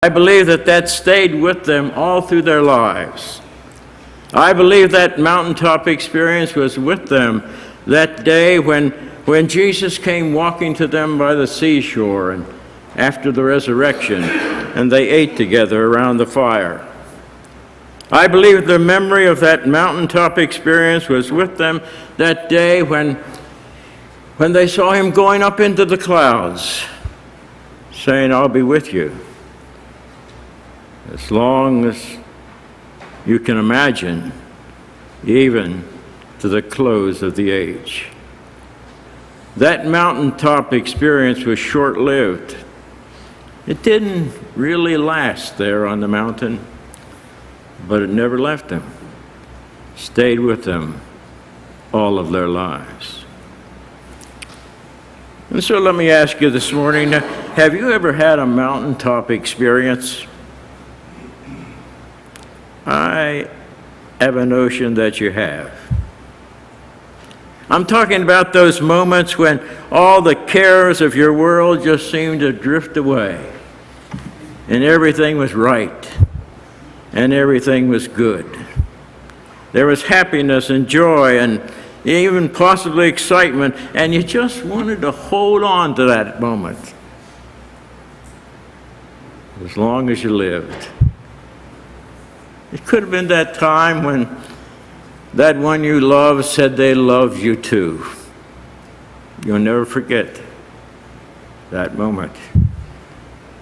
I believe that stayed with them all through their lives. I believe that mountaintop experience was with them that day when Jesus came walking to them by the seashore and after the resurrection, and they ate together around the fire. I believe the memory of that mountaintop experience was with them that day when they saw him going up into the clouds, saying, "I'll be with you as long as you can imagine, even to the close of the age." That mountaintop experience was short-lived. It didn't really last there on the mountain, but it never left them. Stayed with them all of their lives. And so let me ask you this morning, have you ever had a mountaintop experience? I have a notion that you have. I'm talking about those moments when all the cares of your world just seemed to drift away, and everything was right, and everything was good. There was happiness and joy and even possibly excitement, and you just wanted to hold on to that moment as long as you lived. It could have been that time when that one you love said they loved you too. You'll never forget that moment.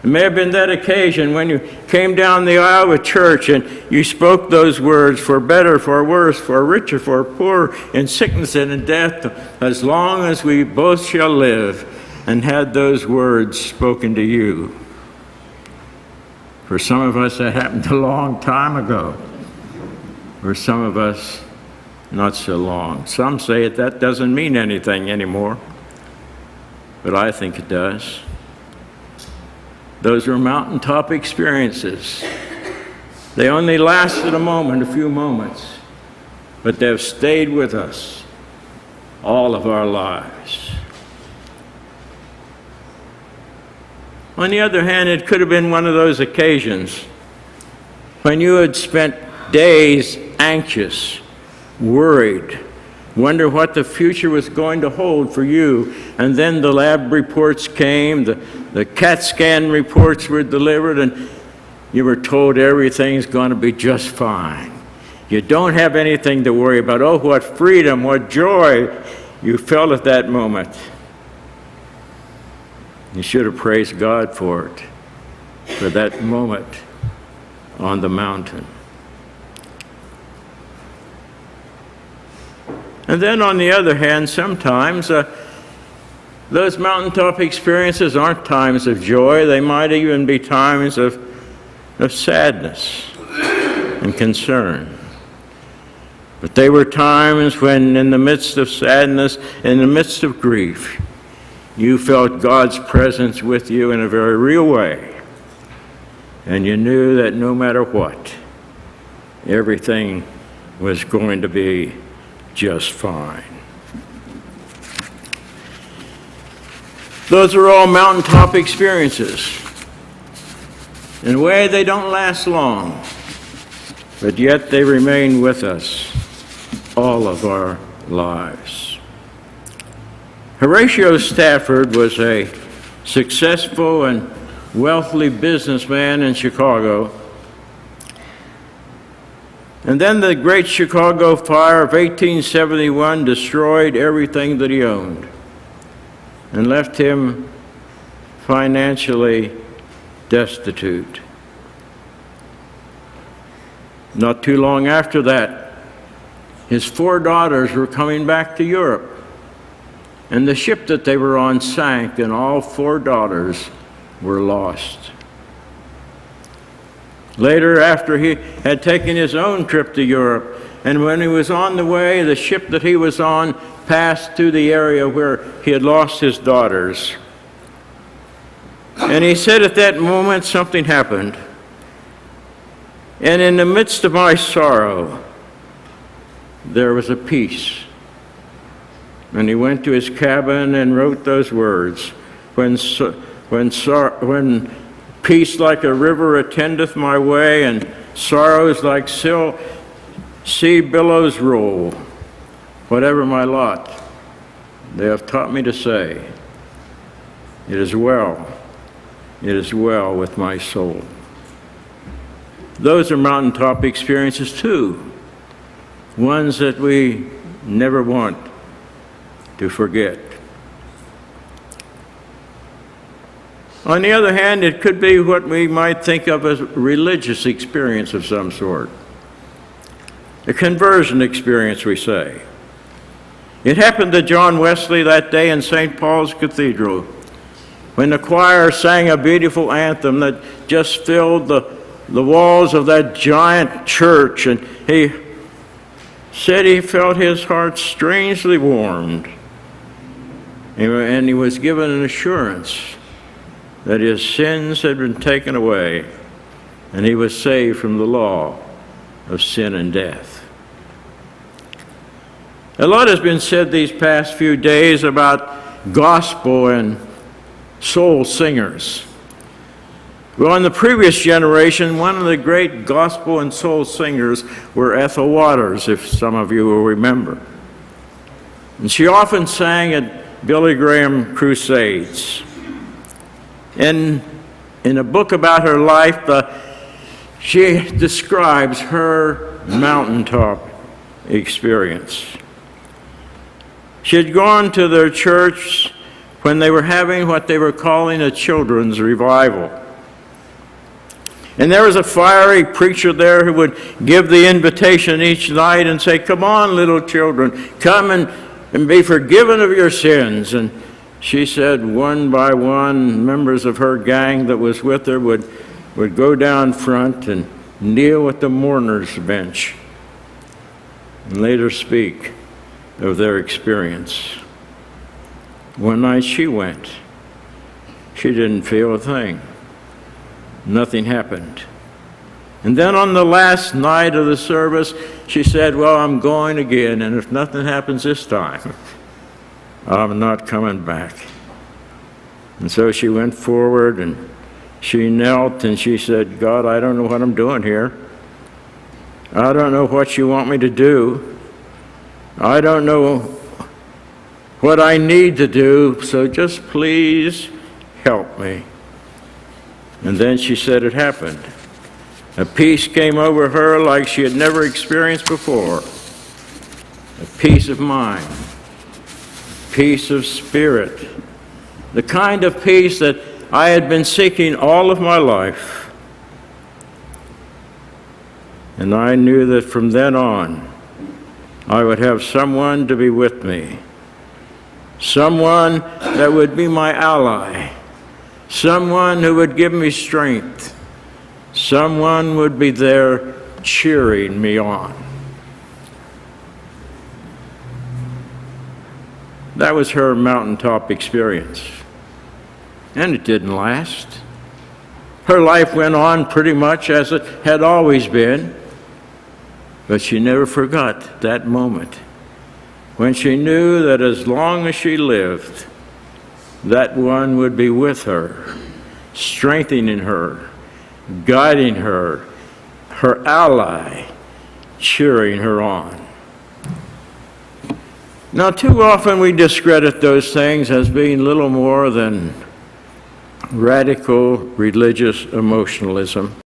It may have been that occasion when you came down the aisle of church and you spoke those words, "For better, for worse, for richer, for poorer, in sickness and in death, as long as we both shall live," and had those words spoken to you. For some of us, that happened a long time ago. For some of us, not so long. Some say that doesn't mean anything anymore, but I think it does. Those were mountaintop experiences. They only lasted a moment, a few moments, but they've stayed with us all of our lives. On the other hand, it could have been one of those occasions when you had spent days anxious, worried, wonder what the future was going to hold for you, and then the lab reports came, the CAT scan reports were delivered, and you were told everything's going to be just fine. You don't have anything to worry about. Oh, what freedom, what joy you felt at that moment. You should have praised God for it, for that moment on the mountain. And then on the other hand, sometimes those mountaintop experiences aren't times of joy. They might even be times of sadness and concern. But they were times when in the midst of sadness, in the midst of grief, you felt God's presence with you in a very real way. And you knew that no matter what, everything was going to be just fine. Those are all mountaintop experiences. In a way, they don't last long, but yet they remain with us all of our lives. Horatio Stafford was a successful and wealthy businessman in Chicago. And then the Great Chicago Fire of 1871 destroyed everything that he owned and left him financially destitute. Not too long after that, his 4 daughters were coming back to Europe. And the ship that they were on sank, and all 4 daughters were lost. Later, after he had taken his own trip to Europe, and when he was on the way, the ship that he was on passed through the area where he had lost his daughters. And he said at that moment something happened. And in the midst of my sorrow, there was a peace. And he went to his cabin and wrote those words, when Peace like a river attendeth my way, and sorrows like sea billows roll. Whatever my lot, they have taught me to say, it is well with my soul. Those are mountaintop experiences too, ones that we never want to forget. On the other hand, it could be what we might think of as a religious experience of some sort. A conversion experience, we say. It happened to John Wesley that day in St. Paul's Cathedral, when the choir sang a beautiful anthem that just filled the walls of that giant church, and he said he felt his heart strangely warmed, and he was given an assurance that his sins had been taken away, and he was saved from the law of sin and death. A lot has been said these past few days about gospel and soul singers. Well, in the previous generation, one of the great gospel and soul singers were Ethel Waters, if some of you will remember. And she often sang at Billy Graham crusades. In a book about her life, she describes her mountaintop experience. She had gone to their church when they were having what they were calling a children's revival. And there was a fiery preacher there who would give the invitation each night and say, "Come on, little children, come and be forgiven of your sins." And she said one by one, members of her gang that was with her would go down front and kneel at the mourner's bench and later speak of their experience. One night she went. She didn't feel a thing. Nothing happened. And then on the last night of the service, she said, "Well, I'm going again, and if nothing happens this time, I'm not coming back." And so she went forward and she knelt and she said, "God, I don't know what I'm doing here. I don't know what you want me to do. I don't know what I need to do, so just please help me." And then she said it happened. A peace came over her like she had never experienced before. A peace of mind, peace of spirit, the kind of peace that I had been seeking all of my life. And I knew that from then on, I would have someone to be with me, someone that would be my ally, someone who would give me strength, someone would be there cheering me on. That was her mountaintop experience. And it didn't last. Her life went on pretty much as it had always been, but she never forgot that moment when she knew that as long as she lived, that one would be with her, strengthening her, guiding her, her ally, cheering her on. Now, too often we discredit those things as being little more than radical religious emotionalism.